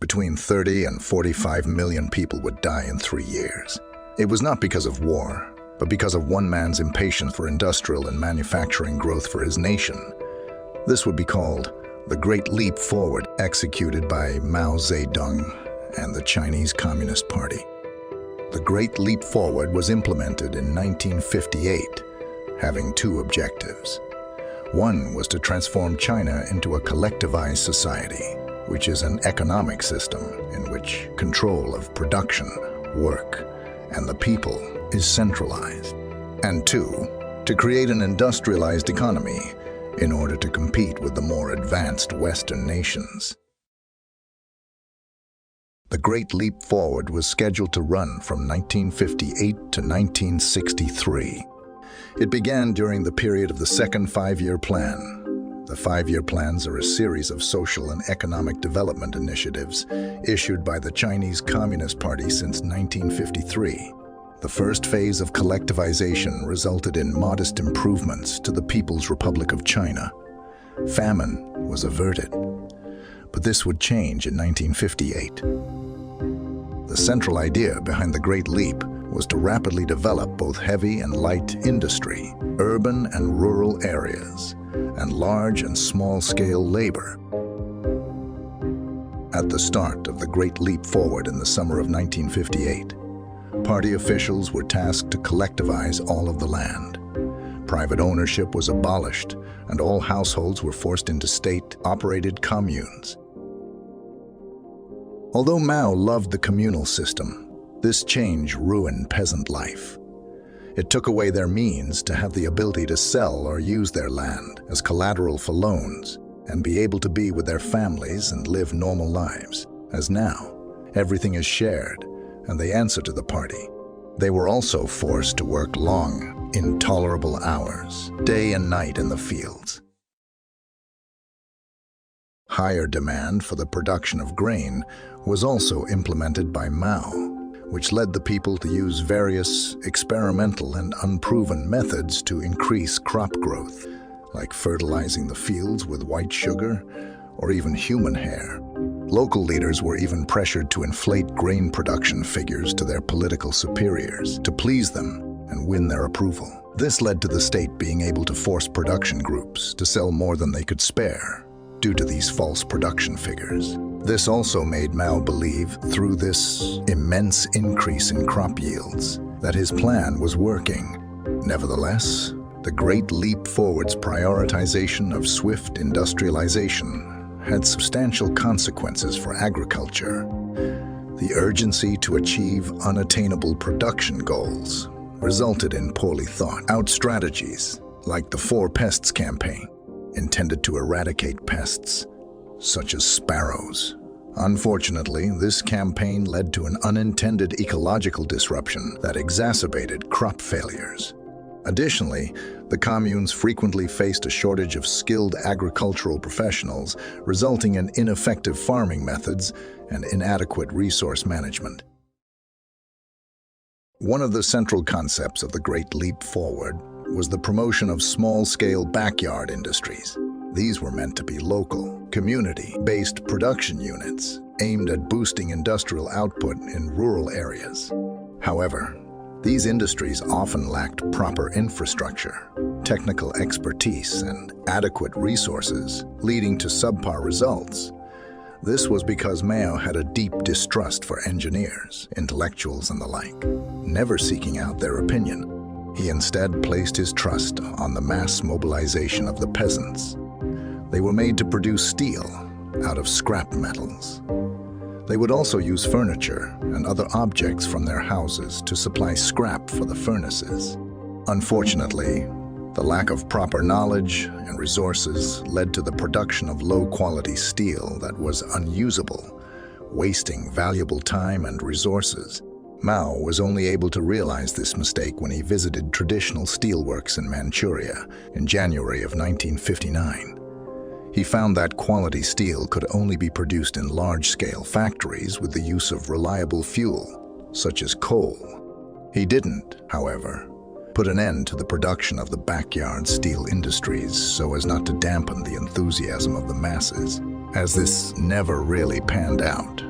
between 30 and 45 million people would die in 3 years. It was not because of war, but because of one man's impatience for industrial and manufacturing growth for his nation. This would be called the Great Leap Forward, executed by Mao Zedong and the Chinese Communist Party. The Great Leap Forward was implemented in 1958, having two objectives. One was to transform China into a collectivized society, which is an economic system in which control of production, work, and the people is centralized. And two, to create an industrialized economy in order to compete with the more advanced Western nations. The Great Leap Forward was scheduled to run from 1958 to 1963. It began during the period of the second five-year plan. The five-year plans are a series of social and economic development initiatives issued by the Chinese Communist Party since 1953. The first phase of collectivization resulted in modest improvements to the People's Republic of China. Famine was averted, but this would change in 1958. The central idea behind the Great Leap was to rapidly develop both heavy and light industry, urban and rural areas, and large and small-scale labor. At the start of the Great Leap Forward in the summer of 1958, party officials were tasked to collectivize all of the land. Private ownership was abolished, and all households were forced into state-operated communes. Although Mao loved the communal system, this change ruined peasant life. It took away their means to have the ability to sell or use their land as collateral for loans and be able to be with their families and live normal lives. As now, everything is shared, and they answer to the party. They were also forced to work long, intolerable hours, day and night in the fields. Higher demand for the production of grain was also implemented by Mao, which led the people to use various experimental and unproven methods to increase crop growth, like fertilizing the fields with white sugar or even human hair. Local leaders were even pressured to inflate grain production figures to their political superiors to please them and win their approval. This led to the state being able to force production groups to sell more than they could spare due to these false production figures. This also made Mao believe, through this immense increase in crop yields, that his plan was working. Nevertheless, the Great Leap Forward's prioritization of swift industrialization had substantial consequences for agriculture. The urgency to achieve unattainable production goals resulted in poorly thought out strategies, like the Four Pests campaign, intended to eradicate pests, such as sparrows. Unfortunately, this campaign led to an unintended ecological disruption that exacerbated crop failures. Additionally, the communes frequently faced a shortage of skilled agricultural professionals, resulting in ineffective farming methods and inadequate resource management. One of the central concepts of the Great Leap Forward was the promotion of small-scale backyard industries. These were meant to be local, community-based production units aimed at boosting industrial output in rural areas. However, these industries often lacked proper infrastructure, technical expertise, and adequate resources, leading to subpar results. This was because Mao had a deep distrust for engineers, intellectuals, and the like, never seeking out their opinion. He instead placed his trust on the mass mobilization of the peasants. They were made to produce steel out of scrap metals. They would also use furniture and other objects from their houses to supply scrap for the furnaces. Unfortunately, the lack of proper knowledge and resources led to the production of low-quality steel that was unusable, wasting valuable time and resources. Mao was only able to realize this mistake when he visited traditional steelworks in Manchuria in January of 1959. He found that quality steel could only be produced in large-scale factories with the use of reliable fuel, such as coal. He didn't, however, put an end to the production of the backyard steel industries so as not to dampen the enthusiasm of the masses. As this never really panned out,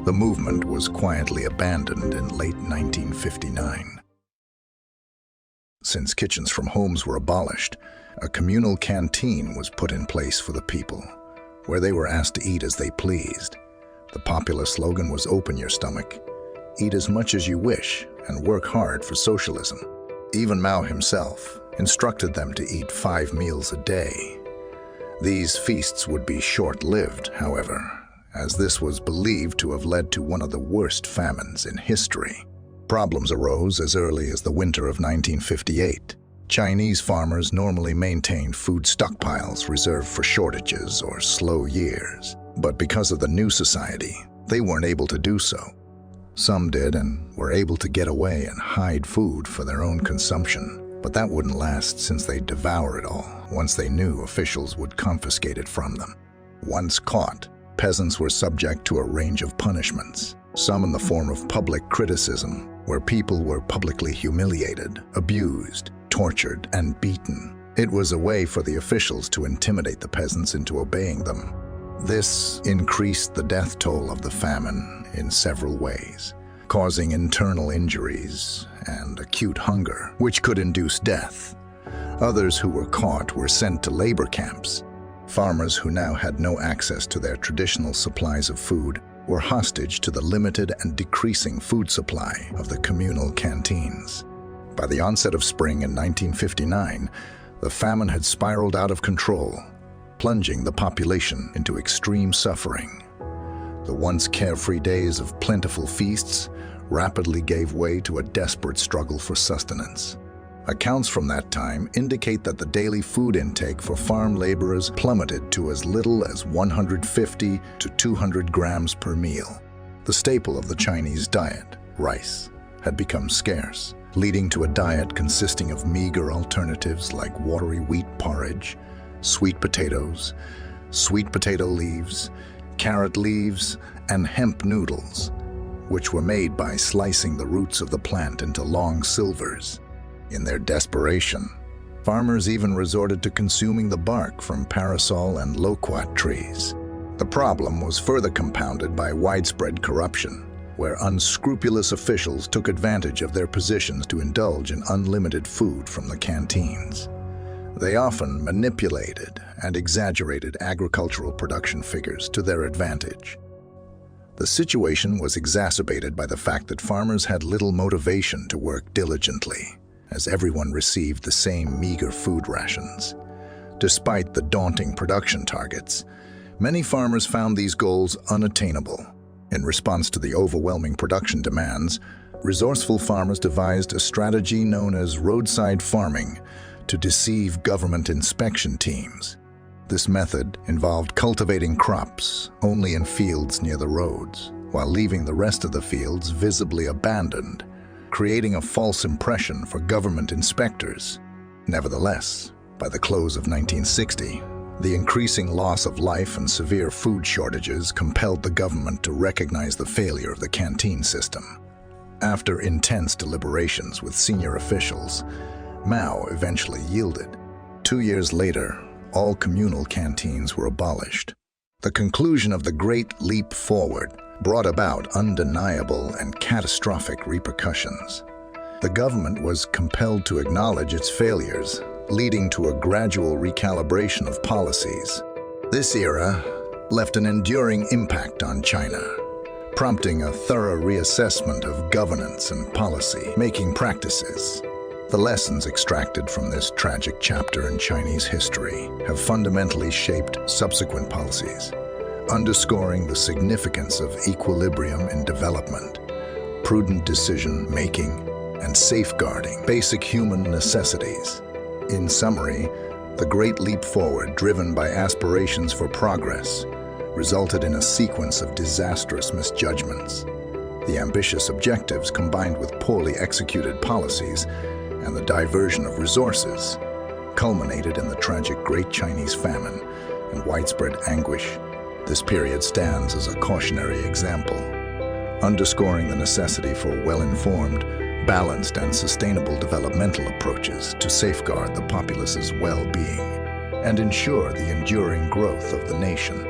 The movement was quietly abandoned in late 1959. Since kitchens from homes were abolished, a communal canteen was put in place for the people, where they were asked to eat as they pleased. The popular slogan was "Open your stomach, eat as much as you wish, and work hard for socialism." Even Mao himself instructed them to eat 5 meals a day. These feasts would be short-lived, however, as this was believed to have led to one of the worst famines in history. Problems arose as early as the winter of 1958. Chinese farmers normally maintained food stockpiles reserved for shortages or slow years. But because of the new society, they weren't able to do so. Some did and were able to get away and hide food for their own consumption. But that wouldn't last, since they'd devour it all once they knew officials would confiscate it from them. Once caught, peasants were subject to a range of punishments, some in the form of public criticism, where people were publicly humiliated, abused, tortured, and beaten. It was a way for the officials to intimidate the peasants into obeying them. This increased the death toll of the famine in several ways, causing internal injuries and acute hunger, which could induce death. Others who were caught were sent to labor camps. Farmers who now had no access to their traditional supplies of food were hostage to the limited and decreasing food supply of the communal canteens. By the onset of spring in 1959, the famine had spiraled out of control, plunging the population into extreme suffering. The once carefree days of plentiful feasts rapidly gave way to a desperate struggle for sustenance. Accounts from that time indicate that the daily food intake for farm laborers plummeted to as little as 150 to 200 grams per meal. The staple of the Chinese diet, rice, had become scarce, leading to a diet consisting of meager alternatives like watery wheat porridge, sweet potatoes, sweet potato leaves, carrot leaves, and hemp noodles, which were made by slicing the roots of the plant into long silvers. In their desperation, farmers even resorted to consuming the bark from parasol and loquat trees. The problem was further compounded by widespread corruption, where unscrupulous officials took advantage of their positions to indulge in unlimited food from the canteens. They often manipulated and exaggerated agricultural production figures to their advantage. The situation was exacerbated by the fact that farmers had little motivation to work diligently, as everyone received the same meager food rations. Despite the daunting production targets, many farmers found these goals unattainable. In response to the overwhelming production demands, resourceful farmers devised a strategy known as roadside farming to deceive government inspection teams. This method involved cultivating crops only in fields near the roads, while leaving the rest of the fields visibly abandoned, creating a false impression for government inspectors. Nevertheless, by the close of 1960, the increasing loss of life and severe food shortages compelled the government to recognize the failure of the canteen system. After intense deliberations with senior officials, Mao eventually yielded. 2 years later, all communal canteens were abolished. The conclusion of the Great Leap Forward brought about undeniable and catastrophic repercussions. The government was compelled to acknowledge its failures, leading to a gradual recalibration of policies. This era left an enduring impact on China, prompting a thorough reassessment of governance and policy-making practices. The lessons extracted from this tragic chapter in Chinese history have fundamentally shaped subsequent policies, underscoring the significance of equilibrium in development, prudent decision-making, and safeguarding basic human necessities. In summary, the Great Leap Forward, driven by aspirations for progress, resulted in a sequence of disastrous misjudgments. The ambitious objectives, combined with poorly executed policies and the diversion of resources, culminated in the tragic Great Chinese Famine and widespread anguish. This period stands as a cautionary example, underscoring the necessity for well-informed, balanced, and sustainable developmental approaches to safeguard the populace's well-being and ensure the enduring growth of the nation.